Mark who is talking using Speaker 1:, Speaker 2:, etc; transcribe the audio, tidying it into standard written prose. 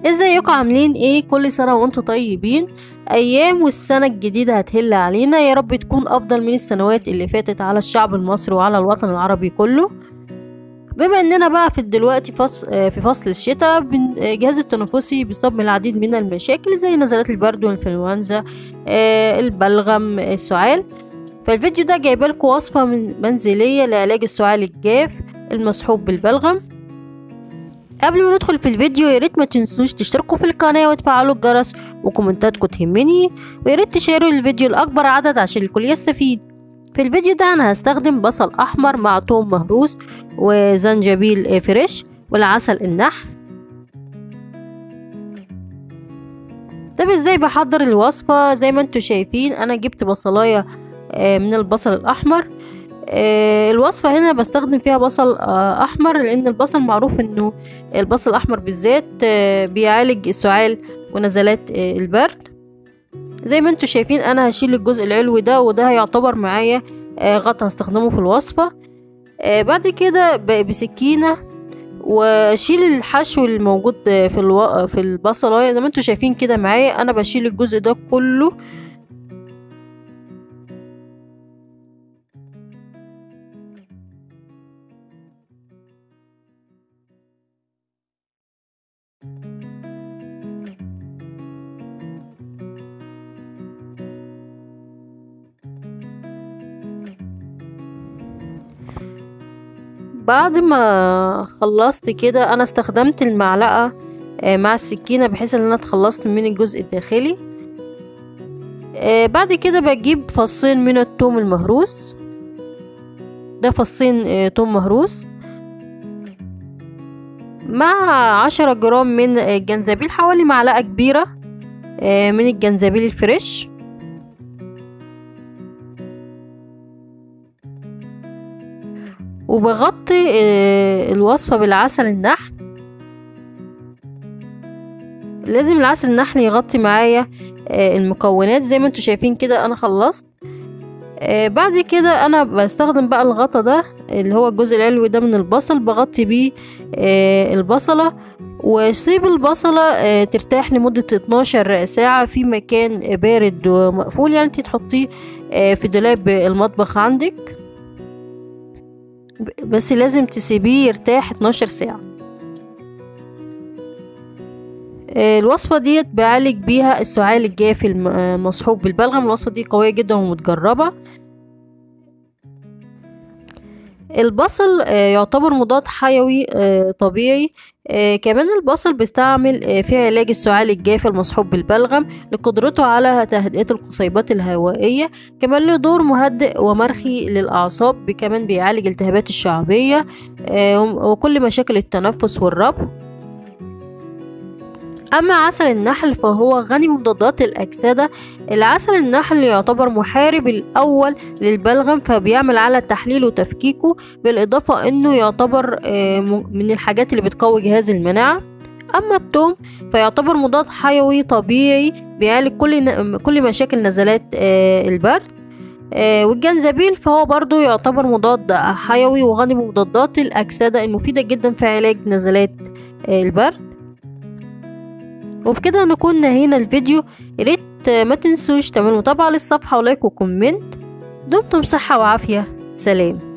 Speaker 1: ازيكم عاملين ايه؟ كل سنة وانتم طيبين. ايام والسنة الجديدة هتهل علينا، يا رب تكون افضل من السنوات اللي فاتت على الشعب المصري وعلى الوطن العربي كله. بما اننا بقى في فصل الشتاء، الجهاز التنفسي بيصاب من العديد من المشاكل زي نزلات البرد والانفلونزا، البلغم، السعال. فالفيديو ده جايبالكم وصفة منزلية لعلاج السعال الجاف المصحوب بالبلغم. قبل ما ندخل في الفيديو، ياريت ما تنسوش تشتركوا في القناة وتفعلوا الجرس وكومنتاتكم تهمني، وياريت تشيروا الفيديو لأكبر عدد عشان الكل يستفيد. في الفيديو ده أنا هستخدم بصل أحمر مع توم مهروس وزنجبيل فريش والعسل النحل. طب ازاي بحضر الوصفة؟ زي ما انتوا شايفين أنا جبت بصلاية من البصل الأحمر. الوصفة هنا بستخدم فيها بصل أحمر، لأن البصل معروف إنه البصل الأحمر بالذات بيعالج السعال ونزلات البرد. زي ما انتوا شايفين أنا هشيل الجزء العلوي ده، وده هيعتبر معايا غطا هستخدمه في الوصفة. بعد كده بسكينة واشيل الحشو الموجود في البصلاية. زي ما انتوا شايفين كده معايا أنا بشيل الجزء ده كله. بعد ما خلصت كده انا استخدمت المعلقة مع السكينة بحيث ان انا اتخلصت من الجزء الداخلي. بعد كده بجيب فصين من الثوم المهروس، ده فصين توم مهروس مع 10 جرام من الجنزبيل، حوالي معلقة كبيرة من الجنزبيل الفريش. وبغطي الوصفة بالعسل النحل. لازم العسل النحل يغطي معايا المكونات. زي ما انتوا شايفين كده انا خلصت. بعد كده انا بستخدم بقى الغطا ده اللي هو الجزء العلوي ده من البصل، بغطي بيه البصلة وسيب البصلة ترتاح لمدة 12 ساعة في مكان بارد ومقفول. يعني انت تحطيه في دولاب المطبخ عندك، بس لازم تسيبيه يرتاح 12 ساعة. الوصفة ديت بعالج بيها السعال الجاف المصحوب بالبلغم. الوصفة دي قوية جدا ومتجربة. البصل يعتبر مضاد حيوي طبيعي. كمان البصل بيستعمل في علاج السعال الجاف المصحوب بالبلغم لقدرته على تهدئة القصيبات الهوائية. كمان له دور مهدئ ومرخي للأعصاب. كمان بيعالج التهابات الشعبية وكل مشاكل التنفس والربو. أما عسل النحل فهو غني بمضادات الأكسدة. العسل النحل يعتبر محارب الأول للبلغم، فبيعمل على تحليله وتفكيكه، بالإضافة أنه يعتبر من الحاجات اللي بتقوي جهاز المناعة. أما الثوم فيعتبر مضاد حيوي طبيعي بيعالج كل مشاكل نزلات البرد. والجنزبيل فهو برضو يعتبر مضاد حيوي وغني بمضادات الأكسدة المفيدة جدا في علاج نزلات البرد. وبكده نكون نهينا الفيديو. ياريت ما تنسوش تعملوا متابعة للصفحة ولايك وكومنت. دمتم صحة وعافية. سلام.